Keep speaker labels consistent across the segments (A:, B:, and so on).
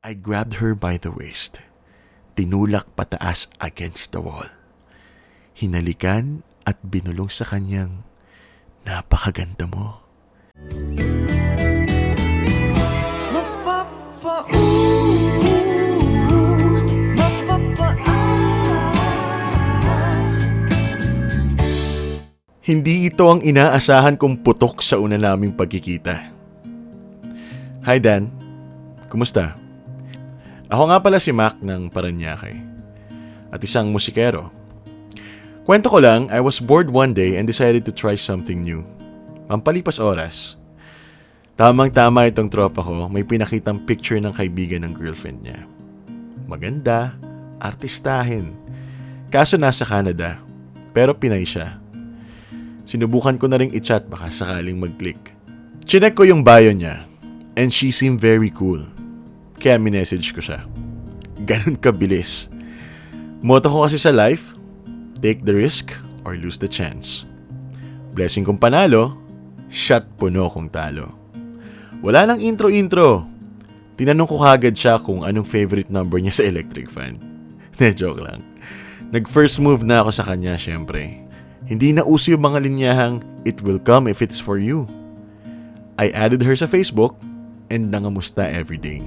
A: I grabbed her by the waist. Tinulak pataas against the wall. Hinalikan at binulong sa kanyang, napakaganda mo. Hindi ito ang inaasahan kong putok sa una naming pagkikita. Hi Dan, kumusta? Ako nga pala si Mac ng Paranaque at isang musikero. Kwento ko lang, I was bored one day and decided to try something new. Pampalipas oras. Tamang-tama itong tropa ko, may pinakitang picture ng kaibigan ng girlfriend niya. Maganda, artistahin. Kaso nasa Canada, pero Pinay siya. Sinubukan ko na ring i-chat baka sakaling mag-click. Chinek ko yung bio niya and she seemed very cool. Kaya minessage ko siya. Ganun kabilis. Motto ko kasi sa life, take the risk or lose the chance. Blessing kong panalo, shot puno kong talo. Wala lang intro-intro. Tinanong ko kagad siya kung anong favorite number niya sa electric fan. Joke lang. Nag-first move na ako sa kanya syempre. Hindi na uso yung mga linyahang, it will come if it's for you. I added her sa Facebook and nangamusta everyday.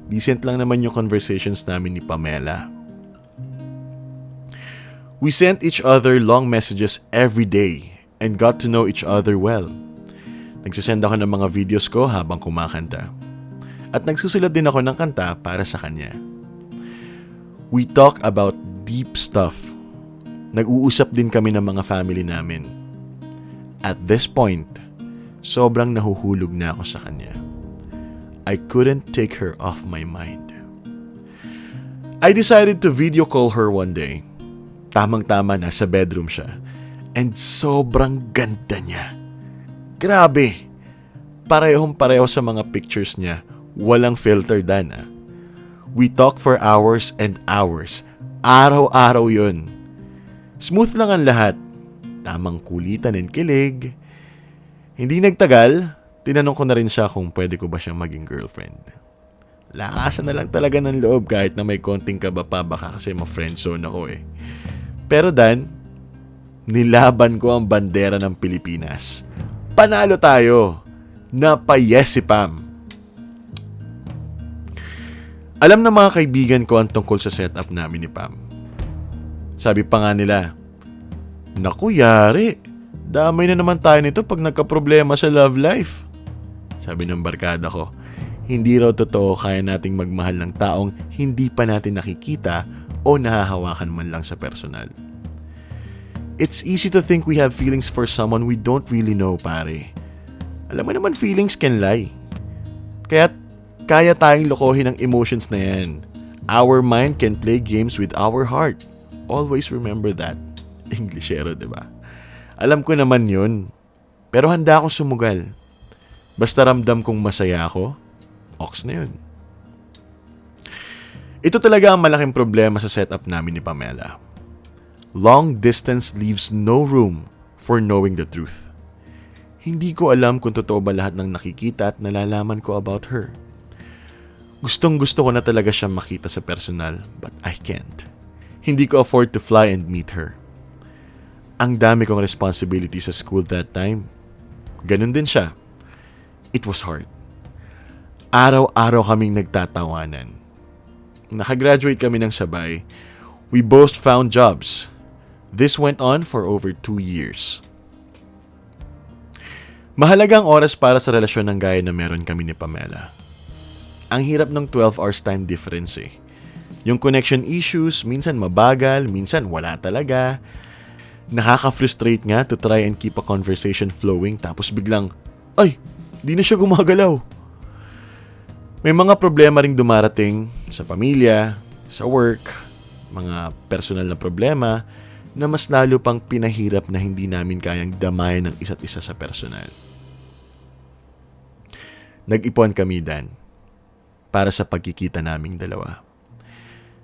A: Decent lang naman yung conversations namin ni Pamela. We sent each other long messages every day and got to know each other well. Nagsisend ako ng mga videos ko habang kumakanta. At nagsusulat din ako ng kanta para sa kanya. We talk about deep stuff. Nag-uusap din kami ng mga family namin. At this point, sobrang nahuhulog na ako sa kanya. I couldn't take her off my mind. I decided to video call her one day. Tamang-tama nasa bedroom siya. And sobrang ganda niya. Grabe! Parehong-pareho sa mga pictures niya. Walang filter Dan. We talked for hours and hours. Araw-araw yun. Smooth lang ang lahat. Tamang kulitan and kilig. Hindi nagtagal, tinanong ko na rin siya kung pwede ko ba siyang maging girlfriend. Lakasan na lang talaga ng loob kahit na may konting kaba pa baka kasi ma-friendzone ako eh. Pero Dan, nilaban ko ang bandera ng Pilipinas. Panalo tayo. Napayes si Pam. Alam ng mga kaibigan ko ang tungkol sa setup namin ni Pam. Sabi pa nga nila, naku yari, damay na naman tayo nito pag nagka-problema sa love life. Sabi ng barkada ko, hindi raw totoo kaya nating magmahal ng taong hindi pa natin nakikita o nahahawakan man lang sa personal. It's easy to think we have feelings for someone we don't really know, pare. Alam mo naman feelings can lie. Kaya tayong lokohin ang emotions na yan. Our mind can play games with our heart. Always remember that. Englishero, diba? Alam ko naman yun. Pero handa akong sumugal. Basta ramdam kong masaya ako, ox na yun. Ito talaga ang malaking problema sa setup namin ni Pamela. Long distance leaves no room for knowing the truth. Hindi ko alam kung totoo ba lahat ng nakikita at nalalaman ko about her. Gustong-gusto ko na talaga siya makita sa personal, but I can't. Hindi ko afford to fly and meet her. Ang dami kong responsibility sa school that time. Ganun din siya. It was hard. Araw-araw kaming nagtatawanan. Nakagraduate kami ng sabay. We both found jobs. This went on for over 2 years. Mahalagang oras para sa relasyon ng gaya na meron kami ni Pamela. Ang hirap ng 12 hours time difference eh. Yung connection issues, minsan mabagal, minsan wala talaga. Nakaka-frustrate nga to try and keep a conversation flowing tapos biglang, ay, di na siya gumagalaw. May mga problema ring dumarating sa pamilya, sa work, mga personal na problema na mas lalo pang pinahirap na hindi namin kayang damayan ng isa't isa sa personal. Nag-ipon kami, Dan, para sa pagkikita naming dalawa.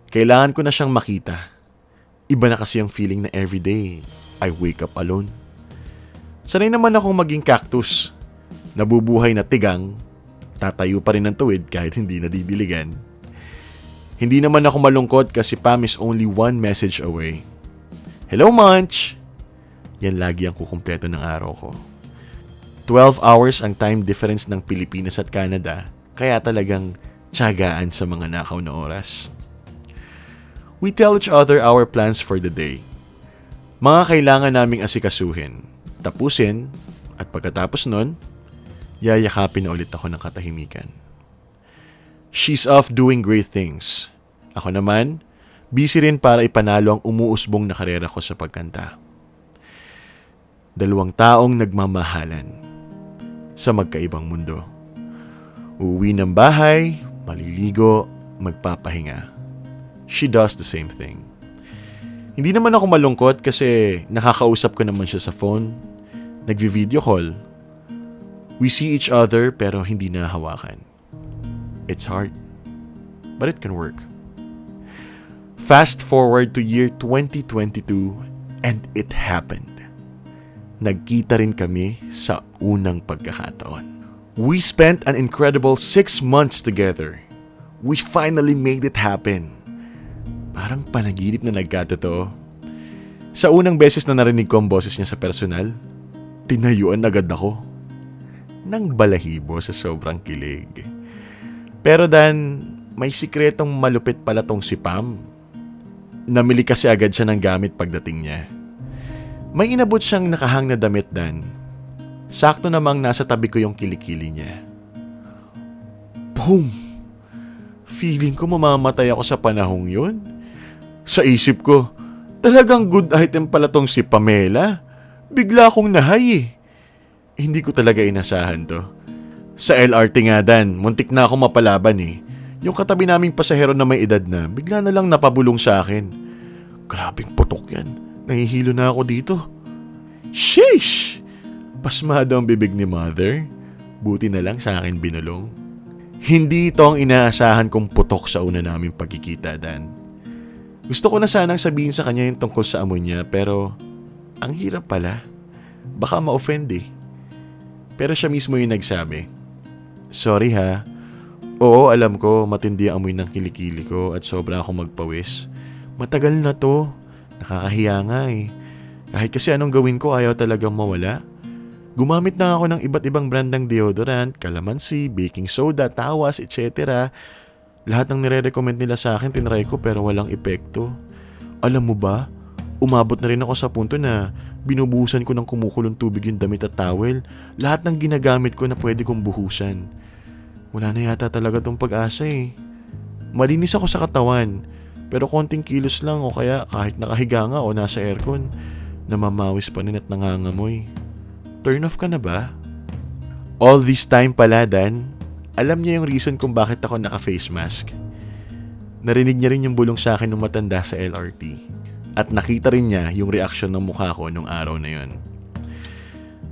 A: Kailangan ko na siyang makita. Iba na kasi ang feeling na everyday I wake up alone. Sanay naman akong maging cactus, nabubuhay na tigang, Tatayo pa rin ng tuwid kahit hindi nadidiligan. Hindi naman ako malungkot kasi Pam is only one message away. Hello, Munch! Yan lagi ang kukumpleto ng araw ko. 12 hours ang time difference ng Pilipinas at Canada, kaya talagang tiyagaan sa mga nakaw na oras. We tell each other our plans for the day. Mga kailangan naming asikasuhin, tapusin, at pagkatapos nun, yayakapin na ulit ako ng katahimikan. She's off doing great things. Ako naman, busy rin para ipanalo ang umuusbong na karera ko sa pagkanta. 2 taong nagmamahalan sa magkaibang mundo. Uuwi ng bahay, maliligo, magpapahinga. She does the same thing. Hindi naman ako malungkot kasi nakakausap ko naman siya sa phone, nagvi-video call. We see each other pero hindi nahawakan. It's hard, but it can work. Fast forward to year 2022 and it happened. Nagkita rin kami sa unang pagkakataon. We spent an incredible 6 months together. We finally made it happen. Parang panaginip na nagkatotoo. Sa unang beses na narinig ko ang boses niya sa personal, tinayuan agad ako. Nang balahibo sa sobrang kilig. Pero Dan, may sikretong malupit pala tong si Pam. Namili kasi agad siya ng gamit pagdating niya. May inabot siyang nakahang na damit, Dan. Sakto namang nasa tabi ko yung kilikili niya. Boom! Feeling ko mamamatay ako sa panahong yun. Sa isip ko, talagang good item pala tong si Pamela. Bigla akong nahay eh. Hindi ko talaga inasahan to. Sa LRT nga, Dan, muntik na ako mapalaban eh. Yung katabi naming pasahero na may edad na, bigla na lang napabulong sa akin. Grabing putok yan. Nahihilo na ako dito. Sheesh! Pasmado ang bibig ni Mother. Buti na lang sa akin binulong. Hindi ito ang inaasahan kong putok sa una naming pagkikita, Dan. Gusto ko na sanang sabihin sa kanya yung tungkol sa amoy niya, pero ang hirap pala. Baka ma-offend eh. Pero siya mismo yung nagsabi, sorry ha. Oo, alam ko, matindi ang amoy ng kilikili ko at sobra akong magpawis. Matagal na to. Nakakahiya nga eh. Kahit kasi anong gawin ko, ayaw talagang mawala. Gumamit na ako ng iba't ibang brand ng deodorant, calamansi, baking soda, tawas, etc. Lahat ng nire-recommend nila sa akin, tinry ko pero walang epekto. Alam mo ba, umabot na rin ako sa punto na binubuhusan ko ng kumukulong tubig yung damit at towel. Lahat ng ginagamit ko na pwede kong buhusan. Wala na yata talaga tong pag-asa eh. Malinis ako sa katawan, pero konting kilos lang o kaya kahit nakahiga nga o nasa aircon, namamawis pa rin at nangangamoy. Turn off ka na ba? All this time pala, Dan, alam niya yung reason kung bakit ako naka-face mask. Narinig niya rin yung bulong sa akin ng matanda sa LRT. At nakita rin niya yung reaksyon ng mukha ko nung araw na yun.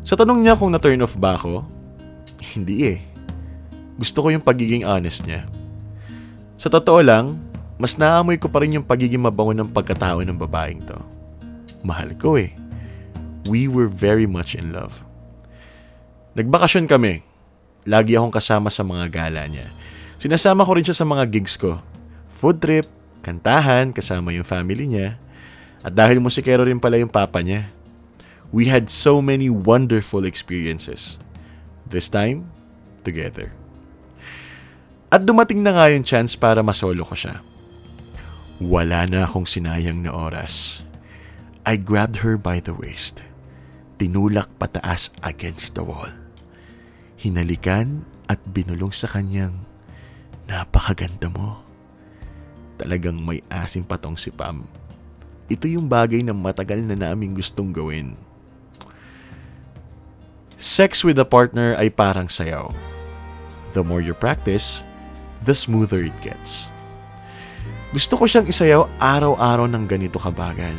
A: Sa tanong niya kung na-turn off ba ako, hindi eh. Gusto ko yung pagiging honest niya. Sa totoo lang, mas naamoy ko pa rin yung pagiging mabango ng pagkatao ng babaeng to. Mahal ko eh. We were very much in love. Nagbakasyon kami. Lagi akong kasama sa mga gala niya. Sinasama ko rin siya sa mga gigs ko. Food trip, kantahan, kasama yung family niya. At dahil musikero rin pala yung papa niya, we had so many wonderful experiences. This time, together. At dumating na nga yung chance para masolo ko siya. Wala na akong sinayang na oras. I grabbed her by the waist. Tinulak pataas against the wall. Hinalikan at binulong sa kanyang, napakaganda mo. Talagang may asim pa tong si Pam. Ito yung bagay na matagal na naming gustong gawin. Sex with a partner ay parang sayaw. The more you practice, the smoother it gets. Gusto ko siyang isayaw araw-araw ng ganito kabagal.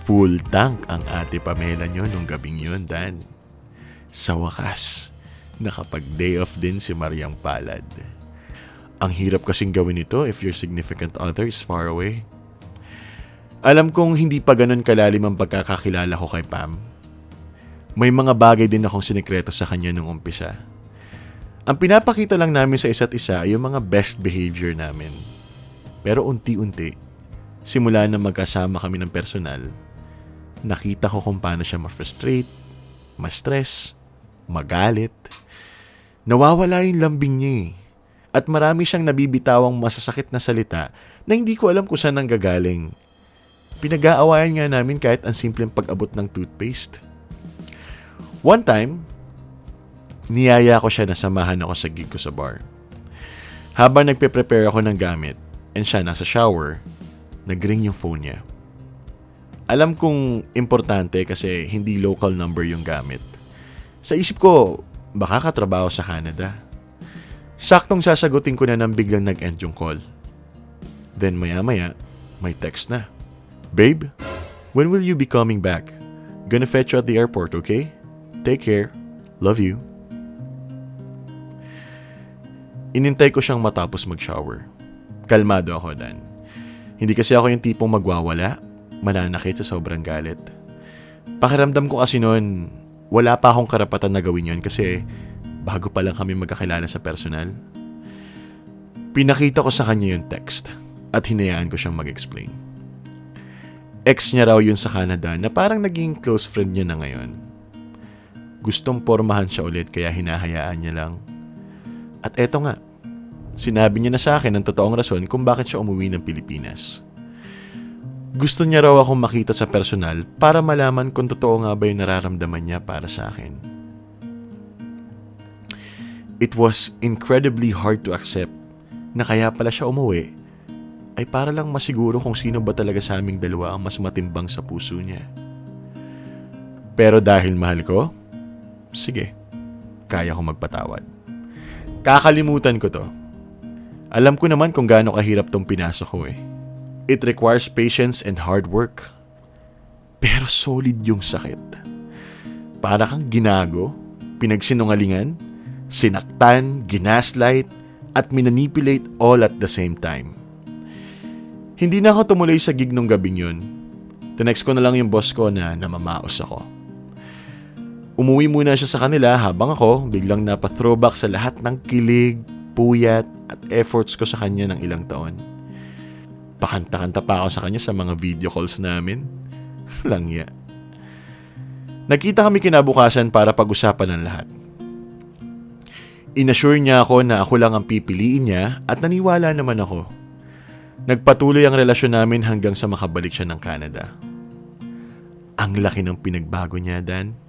A: Full tank ang ate Pamela nyo nung gabing yun, Dan. Sa wakas, nakapag-day off din si Mariang Palad. Ang hirap kasing gawin ito if your significant other is far away. Alam kong hindi pa ganun kalalim ang pagkakakilala ko kay Pam. May mga bagay din akong sinikreto sa kanya nung umpisa. Ang pinapakita lang namin sa isa't isa ay yung mga best behavior namin. Pero unti-unti, simula na magkasama kami ng personal, nakita ko kung paano siya ma-frustrate, ma-stress, magalit. Nawawala yung lambing niya eh. At marami siyang nabibitawang masasakit na salita na hindi ko alam kung saan nanggagaling. Pinag-aawayan nga namin kahit ang simpleng pag-abot ng toothpaste. One time, niyaya ko siya na samahan ako sa gig ko sa bar. Habang nagpe-prepare ako ng gamit and siya nasa shower, nag-ring yung phone niya. Alam kong importante kasi hindi local number yung gamit. Sa isip ko, baka katrabaho sa Canada. Saktong sasagutin ko na nang biglang nag-end yung call. Then maya-maya, may text na. Babe, when will you be coming back? Gonna fetch you at the airport, okay? Take care. Love you. Inintay ko siyang matapos mag-shower. Kalmado ako, Dan. Hindi kasi ako yung tipong magwawala, mananakit sa sobrang galit. Pakiramdam ko kasi noon, wala pa akong karapatan na gawin yun kasi bago pa lang kami magkakilala sa personal. Pinakita ko sa kanya yung text at hinayaan ko siyang mag-explain. Ex niya raw yun sa Canada na parang naging close friend niya na ngayon. Gustong pormahan siya ulit kaya hinahayaan niya lang. At eto nga, sinabi niya na sa akin ang totoong rason kung bakit siya umuwi ng Pilipinas. Gusto niya raw akong makita sa personal para malaman kung totoo nga ba yung nararamdaman niya para sa akin. It was incredibly hard to accept na kaya pala siya umuwi ay para lang masiguro kung sino ba talaga sa aming dalawa ang mas matimbang sa puso niya. Pero dahil mahal ko, sige, kaya ko magpatawad. Kakalimutan ko to. Alam ko naman kung gaano kahirap tong pinasok ko eh. It requires patience and hard work. Pero solid yung sakit. Para kang ginago, pinagsinungalingan, sinaktan, ginaslight, at minanipulate all at the same time. Hindi na ako tumuloy sa gig nung gabing yun. Tinext ko na lang yung boss ko na namamaos ako. Umuwi muna siya sa kanila habang ako biglang napa-throwback sa lahat ng kilig, puyat, at efforts ko sa kanya ng ilang taon. Pakanta-kanta pa ako sa kanya sa mga video calls namin. Langya. Nagkita kami kinabukasan para pag-usapan ng lahat. Inassure niya ako na ako lang ang pipiliin niya at naniwala naman ako. Nagpatuloy ang relasyon namin hanggang sa makabalik siya ng Canada. Ang laki ng pinagbago niya, Dan.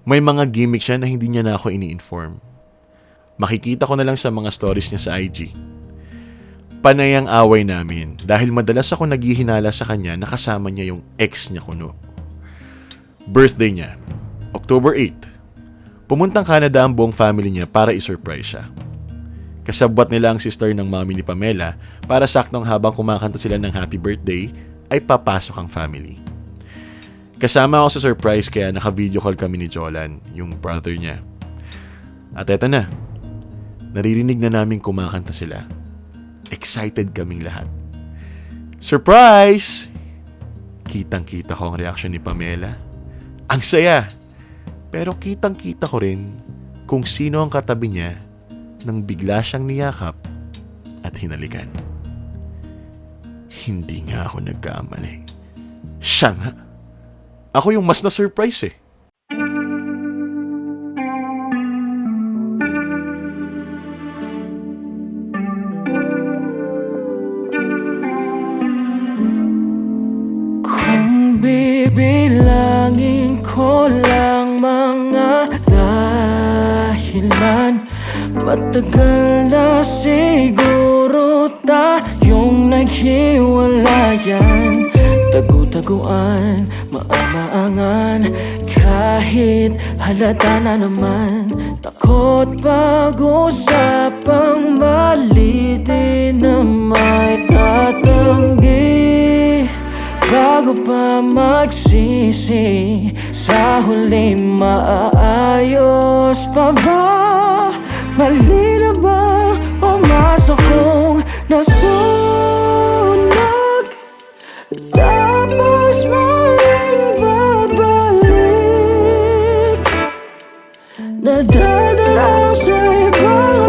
A: May mga gimmick siya na hindi niya na ako ini-inform. Makikita ko na lang sa mga stories niya sa IG. Panay ang away namin dahil madalas ako naghihinala sa kanya na kasama niya yung ex niya kuno. Birthday niya, October 8. Pumuntang Canada ang buong family niya para i-surprise siya. Kasabwat nila ang sister ng mami ni Pamela para saktong habang kumakanta sila ng happy birthday ay papasok ang family. Kasama ako sa surprise kaya naka-video call kami ni Jolan, yung brother niya. At eto na, naririnig na namin kumakanta sila. Excited kaming lahat. Surprise! Kitang-kita ko ang reaksyon ni Pamela. Ang saya! Pero kitang-kita ko rin kung sino ang katabi niya nang bigla siyang niyakap at hinalikan. Hindi nga ako nagkamali. Siya nga. Ako yung mas na-surprise eh.
B: Kung bibilangin ko lang mga dahilan, matagal na siguro tayong naghiwalayan. Tagu-taguan, maamaangan, kahit halata na naman. Takot pag-usapang mali din na may tatanggi. Bago pa magsisi, sa huli maaayos pa ba? Mali na ba umasok kong nasunog? Tapos muling babalik, nadadarang sa ibang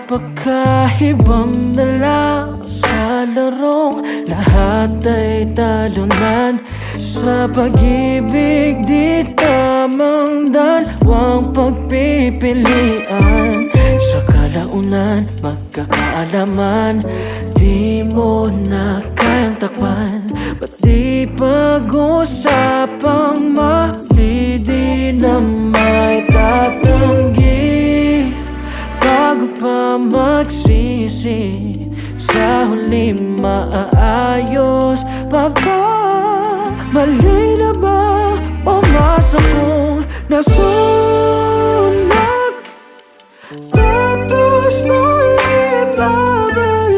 B: napakaibang dala sa larong lahat ay talunan. Sa pag-ibig di tamang dalawang pagpipilian. Sa kalaunan magkakaalaman, di mo na kayang takpan. Ba't di pag-usapang mali di na may tatanggi? Bago pa magsisi, sa huli maaayos pa ba? Mali na ba o masa kong nasunog? Tapos muli babalik.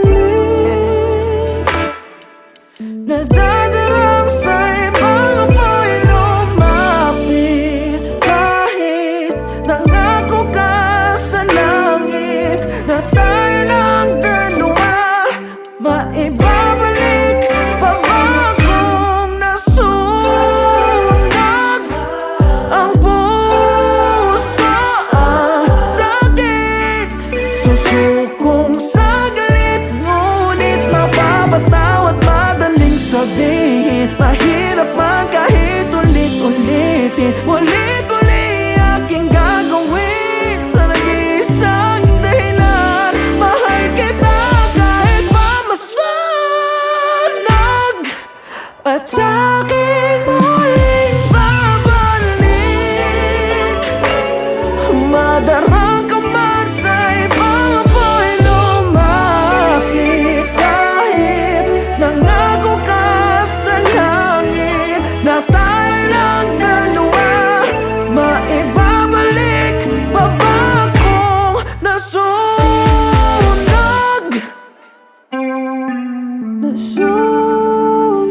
B: Nagdadarang sa ibang apoy lumapit. Kahit nangako ka sa langit na tayo lang dalawa, maibabalik pa ba kung nasunog? Ang puso ang sakit, susukong sa galit, ngunit mapapataw at madaling sabihin. Mahirap man kahit ulit-ulitin, ulit-uli aking gagawin sa nag-iisang dahilan. Mahal kita kahit pa masanag, at sa'kin muling babalik. Madarang ka man sa ibang apoy lumapit. Kahit nangako ka sa langit na tayo lang dalawa, maibabalik pa ba kung nasunog? Nasunog.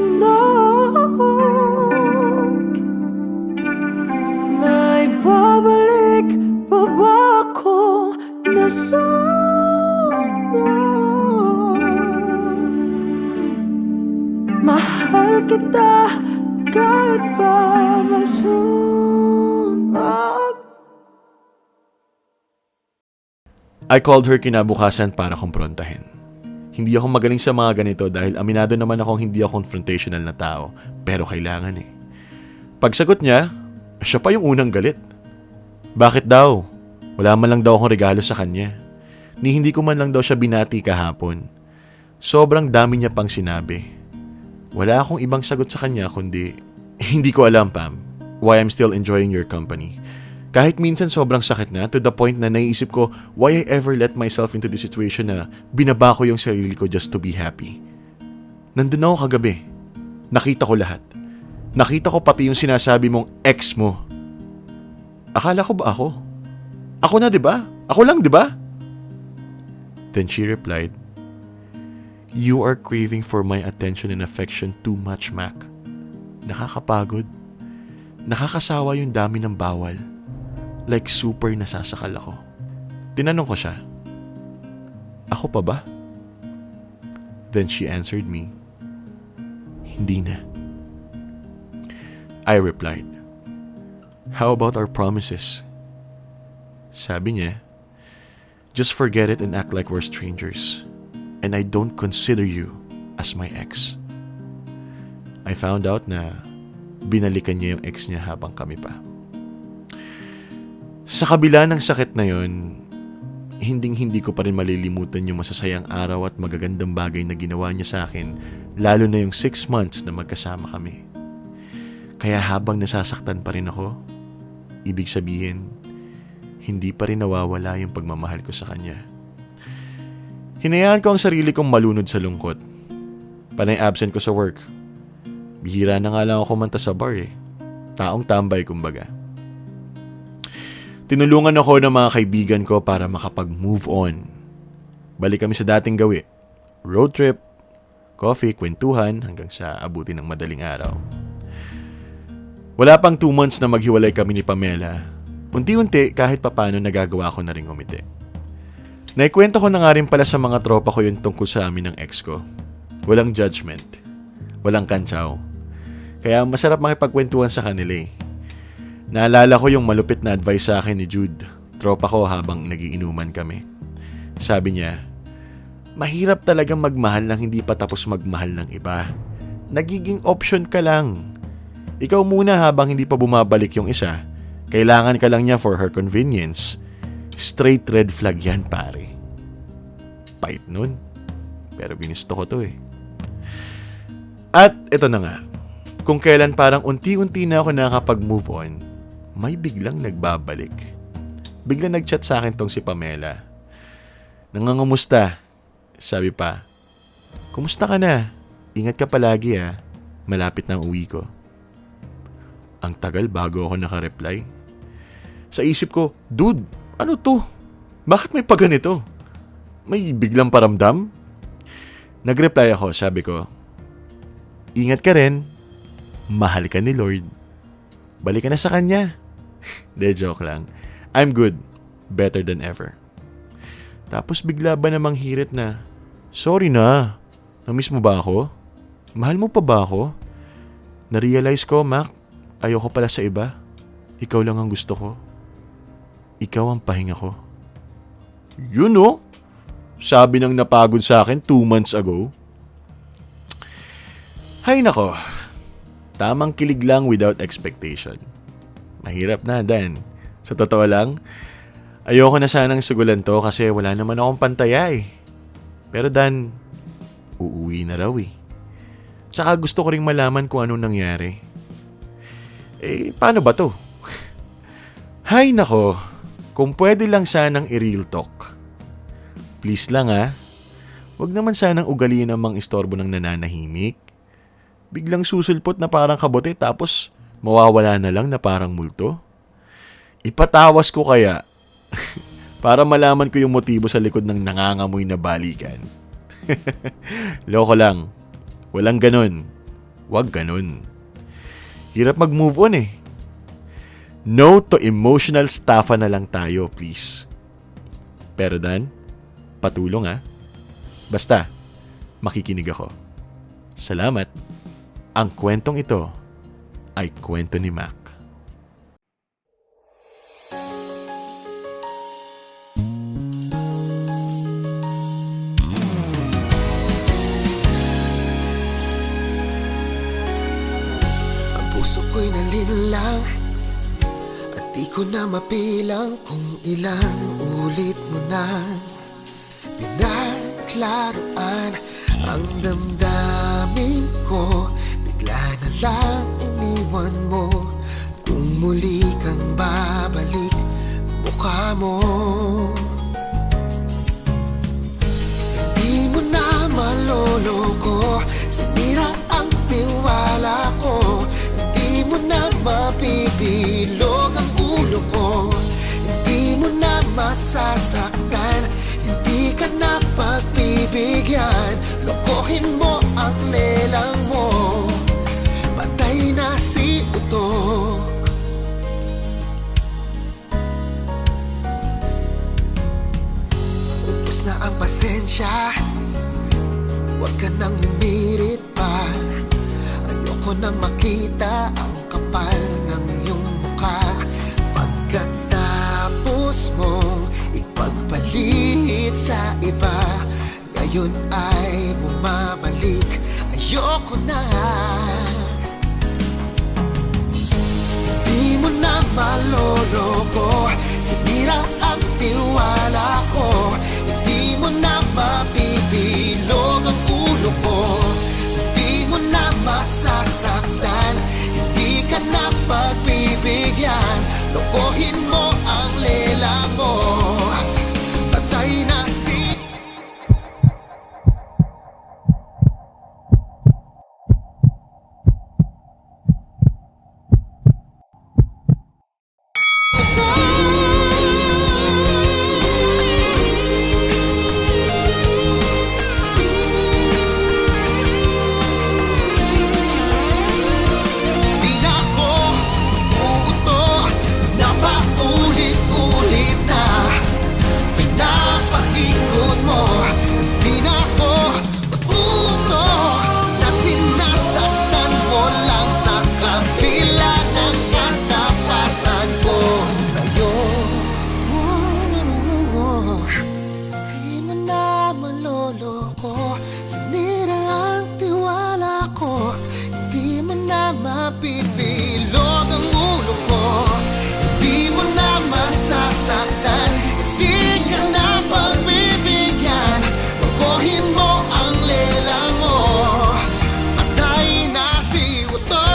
B: Maibabalik pa ba kung nasunog? Mahal kita kahit pa masunog.
A: I called her kinabukasan para kumprontahin. Hindi ako magaling sa mga ganito dahil aminado naman akong hindi ako confrontational na tao, pero kailangan eh. Pagsagot niya, siya pa yung unang galit. Bakit daw? Wala man lang daw akong regalo sa kanya. Ni hindi ko man lang daw siya binati kahapon. Sobrang dami niya pang sinabi. Wala akong ibang sagot sa kanya kundi, hindi ko alam, Pam, why I'm still enjoying your company. Kahit minsan sobrang sakit na to the point na naiisip ko why I ever let myself into this situation na binaba ko yung sarili ko just to be happy. Nandun ako kagabi. Nakita ko lahat. Nakita ko pati yung sinasabi mong ex mo. Akala ko ba ako? Ako na, di ba? Ako lang, di ba? Then she replied, "You are craving for my attention and affection too much, Mac. Nakakapagod. Nakakasawa yung dami ng bawal. Like super nasasakal ako." Tinanong ko siya, "Ako pa ba?" Then she answered me, "Hindi na." I replied, "How about our promises?" Sabi niya, "Just forget it and act like we're strangers. And I don't consider you as my ex." I found out na binalikan niya yung ex niya habang kami pa. Sa kabila ng sakit na yon, hinding-hindi ko pa rin malilimutan yung masasayang araw at magagandang bagay na ginawa niya sa akin, lalo na yung 6 months na magkasama kami. Kaya habang nasasaktan pa rin ako, ibig sabihin, hindi pa rin nawawala yung pagmamahal ko sa kanya. Hinayaan ko ang sarili kong malunod sa lungkot. Panay absent ko sa work. Bihira na nga lang ako kumanta sa bar eh. Taong tambay kumbaga. Tinulungan ako ng mga kaibigan ko para makapag-move on. Balik kami sa dating gawi. Road trip, coffee, kwentuhan hanggang sa abuti ng madaling araw. Wala pang 2 months na maghiwalay kami ni Pamela. Unti-unti kahit papano nagagawa ko na rin umiti. Naikwento ko na nga rin pala sa mga tropa ko yung tungkol sa amin ng ex ko. Walang judgment. Walang kantsaw. Kaya masarap makipagkwentuhan sa kanila eh. Naalala ko yung malupit na advice sa akin ni Jude, tropa ko habang nagiinuman kami. Sabi niya, mahirap talagang magmahal nang hindi pa tapos magmahal ng iba. Nagiging option ka lang. Ikaw muna habang hindi pa bumabalik yung isa. Kailangan ka lang niya for her convenience. Straight red flag yan, pare. Pait nun. Pero ginusto ko to eh. At ito na nga. Kung kailan parang unti-unti na ako nakakapag-move on, may biglang nagbabalik. Biglang nag-chat sa akin tong si Pamela. Nangangumusta. Sabi pa, kumusta ka na? Ingat ka palagi ah. Malapit na ang uwi ko. Ang tagal bago ako nakareply. Sa isip ko, dude, ano to? Bakit may paganito? May biglang paramdam? Nagreply ako, sabi ko, ingat ka rin. Mahal ka ni Lord. Balik ka na sa kanya. De, joke lang. I'm good. Better than ever. Tapos bigla ba namang hirit na, sorry na. Namiss mo ba ako? Mahal mo pa ba ako? Narealize ko, Mac, ayoko pala sa iba. Ikaw lang ang gusto ko. Ikaw ang pahinga ko. Yun no? Sabi ng napagod sa akin 2 months ago. Hay nako. Tamang kilig lang without expectation. Mahirap na, Dan. Sa totoo lang, ayoko na sanang sugulan to kasi wala naman akong pantaya eh. Pero Dan, uuwi na raw eh. Tsaka gusto ko ring malaman kung anong nangyari. Eh, paano ba to? Hay nako, kung pwede lang sanang i-real talk. Please lang ah. Huwag naman sanang ugaliin namang istorbo ng nananahimik. Biglang susulpot na parang kabote tapos mawawala na lang na parang multo. Ipatawas ko kaya para malaman ko yung motibo sa likod ng nangangamoy na balikan. Loko lang. Walang ganun. Wag ganun. Hirap mag-move on eh. No to emotional staffa na lang tayo, please. Pero Dan, patulong ah. Basta, makikinig ako. Salamat. Ang kwentong ito ay kwento ni Mac.
C: Ang puso ko'y nalinlang at di ko na mapilang kung ilang ulit mo na pinaklaruan ang damdamin ko. Bigla na lang iniwan mo. Kung muli kang babalik, mukha mo hindi mo na maloloko. Sinira ang tiwala ko. Hindi mo na mapibilog ang ulo ko. Hindi mo na masasaktan. Hindi ka na pagbibigyan. Lokohin mo ang lelang mo. Patay na si Uto. Ubus na ang pasensya. Huwag ka nang humirit pa. Ayoko nang makita ang kapal ng iyong mukha. Pagkatapos mong ipagpalit sa iba, ngayon ay bumabalik. Ayoko na. Hindi mo na maloloko. Sinira ang tiwala ko. Hindi mo na mapibilog ang ulo ko. Hindi mo na masasaktan. Hindi ka na pagbibigyan. Lokohin mo ang lela mo. Patay na si Di na ako uuto na paulit. na mapipilog ang ulo ko. Hindi mo na masasaktan, hindi ka na pagbibigyan. Baguhin mo ang lela mo, patay na si Uto. Patay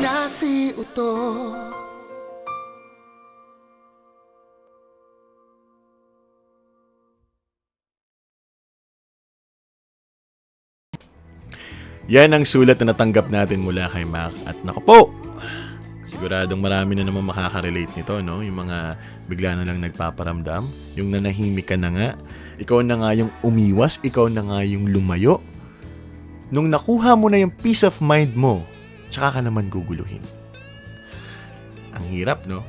C: na si Uto.
A: Yan ang sulat na natanggap natin mula kay Mac. At naku po, siguradong marami na naman makaka-relate nito, no? Yung mga bigla na lang nagpaparamdam, yung nanahimik ka na nga, ikaw na nga yung umiwas, ikaw na nga yung lumayo. Nung nakuha mo na yung peace of mind mo, tsaka ka naman guguluhin. Ang hirap, no?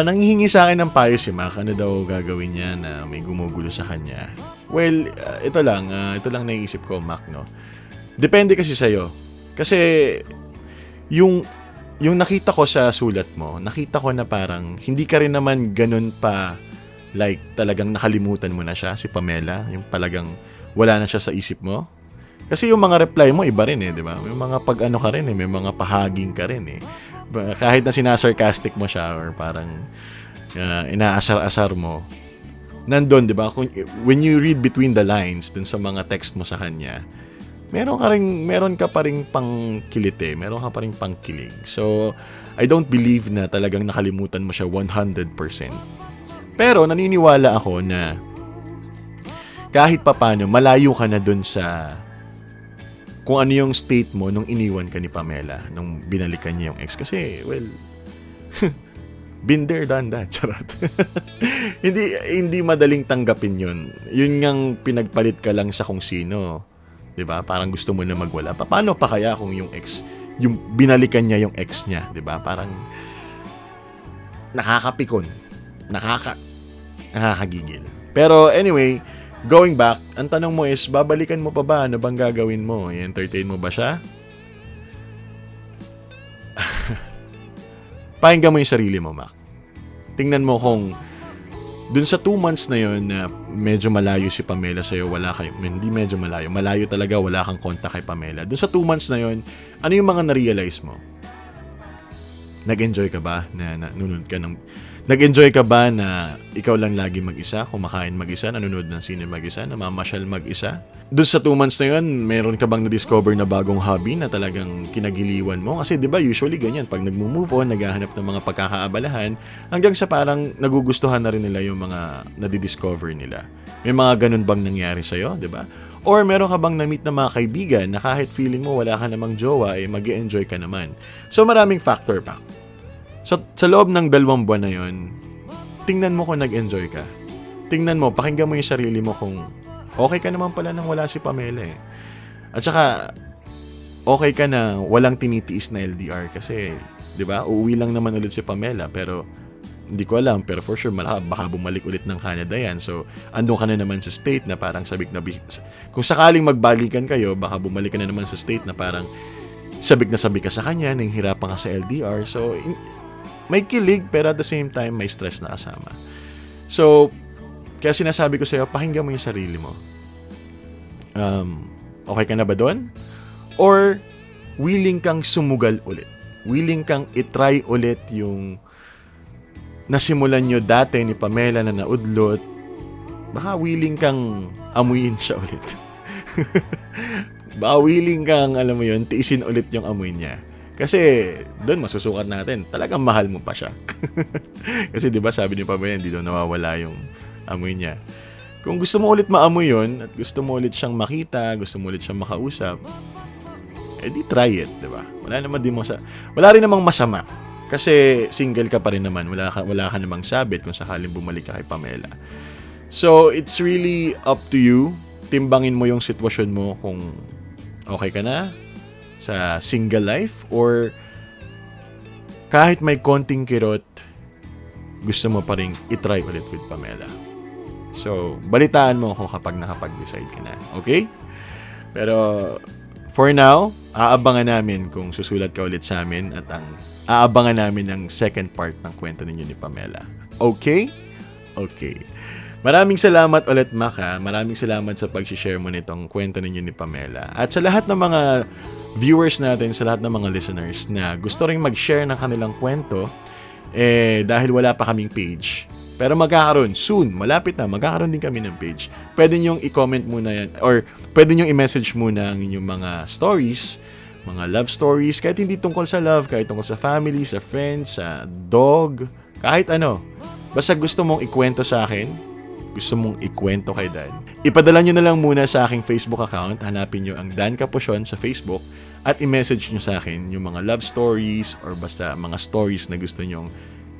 A: Nanghihingi sa akin ng payo si Mac. Ano daw gagawin niya na may gumugulo sa kanya? Well, ito lang naisip ko, Mac, no? Depende kasi sa'yo. Kasi, yung nakita ko sa sulat mo, nakita ko na parang, hindi ka rin naman ganun pa, like, talagang nakalimutan mo na siya, si Pamela, yung talagang wala na siya sa isip mo. Kasi yung mga reply mo, iba rin di ba? May mga pag-ano ka rin may mga pahaging ka rin Kahit na sinasarcastic mo siya, or parang inaasar-asar mo, nandun, di ba? When you read between the lines dun sa mga text mo sa kanya, meron ka pa ring pangkilit meron ka pa ring pangkilig. So, I don't believe na talagang nakalimutan mo siya 100%. Pero, naniniwala ako na kahit papano, malayo ka na dun sa kung ano yung state mo nung iniwan ka ni Pamela, nung binalikan niya yung ex. Kasi, well, been there, done that. Charot. hindi madaling tanggapin yun. Yun ngang pinagpalit ka lang sa kung sino. 'Di ba? Parang gusto mo na magwala. Paano pa kaya kung yung ex, yung binalikan niya yung ex niya, 'di ba? Parang nakakapikon. Nakakagigil. Pero anyway, going back, ang tanong mo is, babalikan mo pa ba? Ano bang gagawin mo? I-entertain mo ba siya? Pakinggan mo yung sarili mo, Mac. Tingnan mo kung dun sa 2 months na yun na medyo malayo si Pamela sa'yo, hindi medyo malayo talaga, wala kang kontak kay Pamela. Dun sa 2 months na yun, ano yung mga na-realize mo? Nag-enjoy ka ba Nag-enjoy ka ba na ikaw lang lagi mag-isa, kumakain mag-isa, nanonood ng sine mag-isa, namamasyal mag-isa? Doon sa 2 months na yun, meron ka bang na-discover na bagong hobby na talagang kinagiliwan mo? Kasi 'di ba usually ganyan, pag nagmo-move on, naghahanap ng mga pagkakaabalahan, hanggang sa parang nagugustuhan na rin nila yung mga nadidiscover nila. May mga ganun bang nangyari sa'yo, 'di ba? Or meron ka bang na-meet na mga kaibigan na kahit feeling mo wala ka namang jowa, mag-e-enjoy ka naman? So maraming factor pa. So, sa loob ng 2 buwan na yon, tingnan mo kung nag-enjoy ka. Tingnan mo, pakinggan mo yung sarili mo kung okay ka naman pala nang wala si Pamela At saka, okay ka na walang tinitiis na LDR kasi, di ba, uuwi lang naman ulit si Pamela, pero hindi ko alam, pero for sure, baka bumalik ulit ng Canada yan. So, andun ka na naman sa state na parang kung sakaling magbalikan kayo, baka bumalik ka na naman sa state na parang sabik ka sa kanya, nanghihirapan ka sa LDR. So, may kilig, pero at the same time, may stress na kasama. So, kaya sinasabi ko sa'yo, pakinggan mo yung sarili mo. Okay ka na ba doon? Or, willing kang sumugal ulit? Willing kang itry ulit yung nasimulan nyo dati ni Pamela na naudlot? Baka willing kang amuyin siya ulit. Baka willing kang, alam mo yun, tiisin ulit yung amoy niya. Kasi doon masusukat natin, talagang mahal mo pa siya. Kasi 'di ba sabi ni Pamela, hindi daw nawawala yung amoy niya. Kung gusto mo ulit maamoy 'yon at gusto mo ulit siyang makita, gusto mo ulit siyang makausap, di try it, 'di ba? Wala rin namang masama. Kasi single ka pa rin naman, wala ka namang sabit kung sakaling bumalik ka kay Pamela. So, it's really up to you. Timbangin mo yung sitwasyon mo kung okay ka na sa single life or kahit may konting kirot, gusto mo pa rin itry ulit with Pamela. So, balitaan mo ako kapag nakapag-decide ka na. Okay? Pero, for now, aabangan namin kung susulat ka ulit sa amin at ang aabangan namin ang second part ng kwento ninyo ni Pamela. Okay? Okay. Maraming salamat ulit, Mac, ha? Maraming salamat sa pag-share mo nitong kwento ninyo ni Pamela. At sa lahat ng mga viewers natin, sa lahat ng mga listeners na gusto rin mag-share ng kanilang kwento, dahil wala pa kaming page. Pero magkakaroon, soon, malapit na, magkakaroon din kami ng page. Pwede nyong i-comment muna yan, or pwede nyong i-message muna ang inyong mga stories, mga love stories, kahit hindi tungkol sa love, kahit tungkol sa family, sa friends, sa dog, kahit ano. Basta gusto mong ikwento sa akin, gusto mong ikwento kay Dan, ipadala nyo na lang muna sa aking Facebook account, hanapin nyo ang Dan Capucion sa Facebook, at i-message nyo sa akin yung mga love stories, or basta mga stories na gusto nyong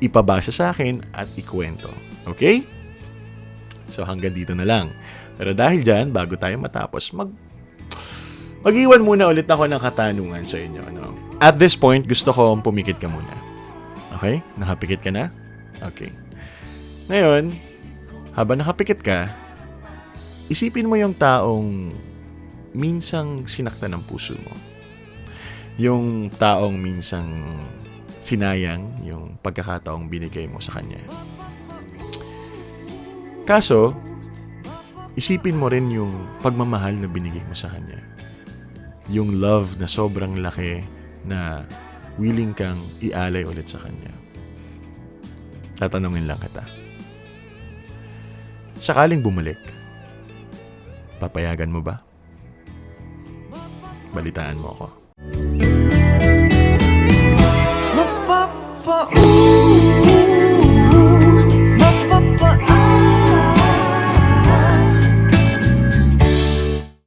A: ipabasa sa akin at ikwento. Okay? So hanggang dito na lang. Pero dahil dyan, bago tayo matapos, mag-iwan muna ulit ako ng katanungan sa inyo. No? At this point, gusto ko pumikit ka muna. Okay? Nakapikit ka na? Okay. Ngayon, habang nakapikit ka, isipin mo yung taong minsang sinaktan ng puso mo. Yung taong minsang sinayang yung pagkakataong binigay mo sa kanya. Kaso, isipin mo rin yung pagmamahal na binigay mo sa kanya. Yung love na sobrang laki na willing kang ialay ulit sa kanya. Tatanungin lang kita. Sakaling bumalik, papayagan mo ba? Balitaan mo ako.